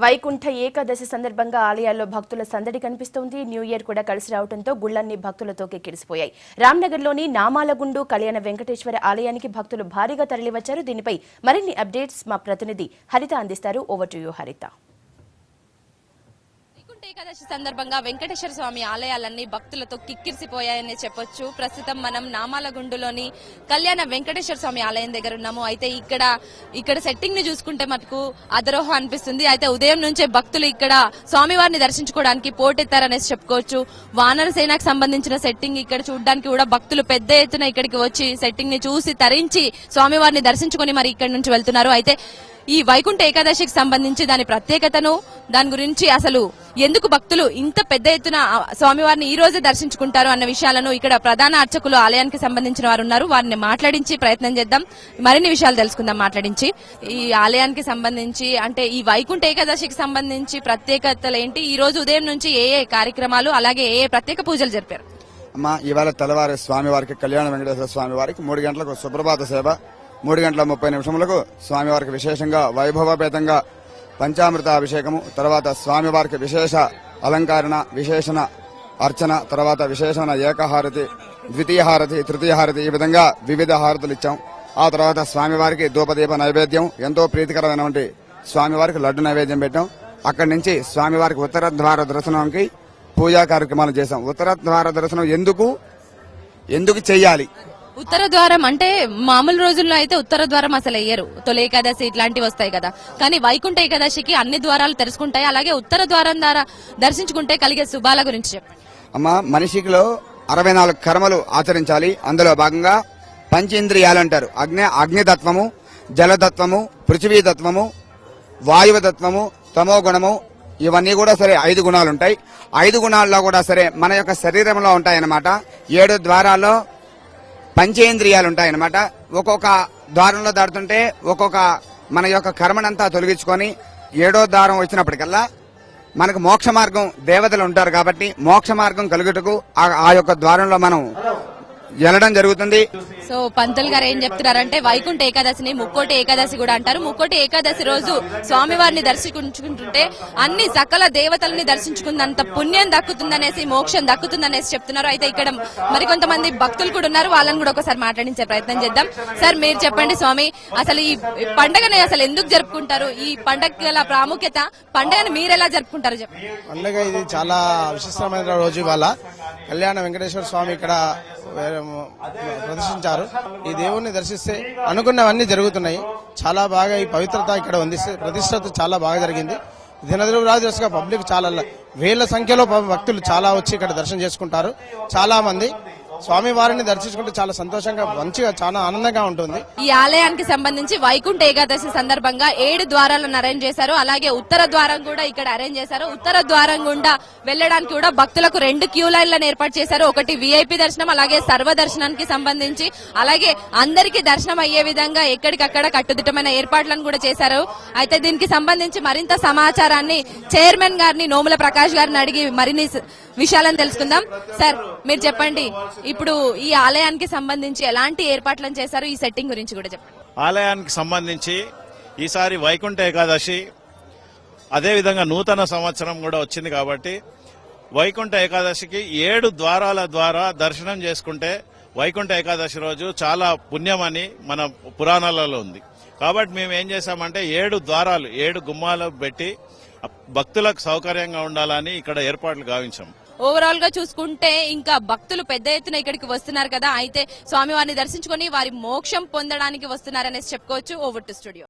వైకుంఠ ఏకాదశి సందర్భంగా ఆలయాల్లో భక్తుల సందడి కనిపిస్తోంది. న్యూ ఇయర్ కూడా కలిసి రావడంతో గుళ్లన్నీ భక్తులతో కిక్కిరిసిపోయాయి. రామ్నగర్లోని నామాలగుండు కళ్యాణ వెంకటేశ్వర ఆలయానికి భక్తులు భారీగా తరలివచ్చారు. దీనిపై మరిన్ని అప్డేట్స్ మా ప్రతినిధి హరిత అందిస్తారు. ఓవర్ టు యు హరిత. ఏకాదశి సందర్భంగా వెంకటేశ్వర స్వామి ఆలయాలన్నీ భక్తులతో కిక్కిరిసిపోయాయని చెప్పొచ్చు. ప్రస్తుతం మనం నామాలగుండులోని కళ్యాణ వెంకటేశ్వర స్వామి ఆలయం దగ్గర ఉన్నాము. అయితే ఇక్కడ సెట్టింగ్ ని చూసుకుంటే మటుకు అదరోహం అనిపిస్తుంది. అయితే ఉదయం నుంచే భక్తులు ఇక్కడ స్వామివారిని దర్శించుకోవడానికి పోటెత్తారనేసి చెప్పుకోవచ్చు. వానర సేనకు సంబంధించిన సెట్టింగ్ ఇక్కడ చూడడానికి కూడా భక్తులు పెద్ద ఎత్తున ఇక్కడికి వచ్చి సెట్టింగ్ ని చూసి తరించి స్వామివారిని దర్శించుకుని మరి ఇక్కడి నుంచి వెళ్తున్నారు. అయితే ఈ వైకుంఠ ఏకాదశికి సంబంధించి దాని ప్రత్యేకతను, దాని గురించి అసలు ఎందుకు భక్తులు ఇంత పెద్ద ఎత్తున స్వామివారిని ఈ రోజే దర్శించుకుంటారు అన్న విషయాలను ఇక్కడ ప్రధాన అర్చకులు ఆలయానికి సంబంధించిన వారు ఉన్నారు. వారిని మాట్లాడించి ప్రయత్నం చేద్దాం, మరిన్ని విషయాలు తెలుసుకుందాం మాట్లాడించి. ఈ ఆలయానికి సంబంధించి అంటే ఈ వైకుంఠ ఏకాదశికి సంబంధించి ప్రత్యేకతలు ఏంటి, ఈ రోజు ఉదయం నుంచి ఏ కార్యక్రమాలు అలాగే ఏ ప్రత్యేక పూజలు జరిపారు? అమ్మా, ఇవాళ తెల్లవారి స్వామివారికి కళ్యాణ వెంకటేశ్వర స్వామి వారికి 3 గంటలకు సుప్రభాత సేవ, 3:30 స్వామివారికి విశేషంగా వైభవపేతంగా పంచామృత అభిషేకము, తర్వాత స్వామివారికి విశేష అలంకరణ, విశేషణ అర్చన, తర్వాత విశేషణ ఏకహారతి, ద్వితీయ హారతి, తృతీయ హారతి, ఈ విధంగా వివిధ హారతులు ఇచ్చాం. ఆ తర్వాత స్వామివారికి ధూపదీప నైవేద్యం, ఎంతో ప్రీతికరమైనటువంటి స్వామివారికి లడ్డు నైవేద్యం పెట్టాం. అక్కడి నుంచి స్వామివారికి ఉత్తర ద్వార దర్శనానికి పూజా కార్యక్రమాలు చేశాం. ఉత్తర ద్వార దర్శనం ఎందుకు చెయ్యాలి? ఉత్తర ద్వారం అంటే మామూలు రోజుల్లో అయితే ఉత్తర ద్వారం అసలు వేయరు, తొలి ఏకాదశి ఇట్లాంటివి వస్తాయి కదా. కానీ వైకుంఠ ఏకాదశికి అన్ని ద్వారాలు తెరుచుకుంటాయి. అలాగే ఉత్తర ద్వారం ద్వారా దర్శించుకుంటే కలిగే శుభాల గురించి చెప్పండి. అమ్మా, మనిషికిలో 64 కర్మలు ఆచరించాలి. అందులో భాగంగా పంచేంద్రియాలు అంటారు. అగ్నితత్వము, జలతత్వము, పృథివీతత్వము, వాయువతత్వము, తమో గుణము, ఇవన్నీ కూడా సరే 5 గుణాలు ఉంటాయి. 5 గుణాల్లో కూడా సరే మన యొక్క శరీరంలో ఉంటాయన్నమాట. 7 ద్వారాల్లో పంచేంద్రియాలు ఉంటాయన్నమాట. ఒక్కొక్క ద్వారంలో దాటుతుంటే ఒక్కొక్క మన యొక్క కర్మనంతా తొలగించుకొని 7వ ద్వారం వచ్చినప్పటికల్లా మనకు మోక్ష మార్గం, దేవతలు ఉంటారు కాబట్టి మోక్ష మార్గం కలుగుటకు ఆ యొక్క ద్వారంలో మనం వెళ్ళడం జరుగుతుంది. సో పంతులు గారు ఏం చెప్తున్నారంటే వైకుంఠ ఏకాదశిని ముక్కోటి ఏకాదశి కూడా అంటారు. ముక్కోటి ఏకాదశి రోజు స్వామివారిని దర్శించుకుంటుంటే అన్ని సకల దేవతలని దర్శించుకున్నంత పుణ్యం దక్కుతుందనేసి, మోక్షం దక్కుతుందనేసి చెప్తున్నారు. అయితే ఇక్కడ మరికొంతమంది భక్తులు కూడా ఉన్నారు, వాళ్ళని కూడా ఒకసారి మాట్లాడించే ప్రయత్నం చేద్దాం. సార్, మీరు చెప్పండి స్వామి, అసలు ఈ పండుగని అసలు ఎందుకు జరుపుకుంటారు? ఈ పండుగల ప్రాముఖ్యత, పండుగను మీరు ఎలా జరుపుకుంటారు చెప్పండి. పండుగ ఇది చాలా విశిష్టమైన రోజు. ఇవాళ కళ్యాణ వెంకటేశ్వర స్వామి ఇక్కడ ప్రదర్శించారు. ఈ దేవుణ్ణి దర్శిస్తే అనుకున్నవన్నీ జరుగుతున్నాయి. చాలా బాగా ఈ పవిత్రత ఇక్కడ ఉంది. ప్రతిష్టత చాలా బాగా జరిగింది. దినదినరాజుగా పబ్లిక్ చాలా వేల సంఖ్యలో భక్తులు చాలా వచ్చి ఇక్కడ దర్శనం చేసుకుంటారు. చాలా మంది స్వామివారిని దర్శించుకుంటే చాలా సంతోషంగా, మంచిగా, చాలా ఆనందంగా ఉంటుంది. ఈ ఆలయానికి సంబంధించి వైకుంఠ ఏకాదశి సందర్భంగా 7 ద్వారాలను అరేంజ్ చేశారు. అలాగే ఉత్తర ద్వారం కూడా ఇక్కడ అరేంజ్ చేశారు. ఉత్తర ద్వారం గుండా వెళ్లడానికి కూడా భక్తులకు 2 క్యూ లైన్లను ఏర్పాటు చేశారు. ఒకటి విఐపి దర్శనం, అలాగే సర్వ దర్శనానికి సంబంధించి, అలాగే అందరికీ దర్శనం అయ్యే విధంగా ఎక్కడికక్కడ కట్టుదిట్టమైన ఏర్పాట్లను కూడా చేశారు. అయితే దీనికి సంబంధించి మరింత సమాచారాన్ని చైర్మన్ గారిని, నోముల ప్రకాష్ గారిని అడిగి మరిన్ని విషయాలను తెలుసుకుందాం. సార్, మీరు చెప్పండి, ఇప్పుడు ఈ ఆలయానికి సంబంధించి ఎలాంటి ఏర్పాట్లను చేశారు, ఈ సెట్టింగ్ గురించి కూడా చెప్పండి. ఆలయానికి సంబంధించి ఈసారి వైకుంఠ ఏకాదశి, అదేవిధంగా నూతన సంవత్సరం కూడా వచ్చింది కాబట్టి వైకుంఠ ఏకాదశికి 7 ద్వారాల ద్వారా దర్శనం చేసుకుంటే వైకుంఠ ఏకాదశి రోజు చాలా పుణ్యమని మన పురాణాలలో ఉంది. కాబట్టి మేము ఏం చేశామంటే 7 ద్వారాలు, 7 గుమ్మాలు పెట్టి భక్తులకు సౌకర్యంగా ఉండాలని ఇక్కడ ఏర్పాట్లు గావించాం. ఓవరాల్ గా చూసుకుంటే ఇంకా భక్తులు పెద్ద ఎత్తున ఇక్కడికి వస్తున్నారు కదా. అయితే స్వామివారిని దర్శించుకుని వారి మోక్షం పొందడానికి వస్తున్నారనేసి చెప్పుకోవచ్చు. Over to studio.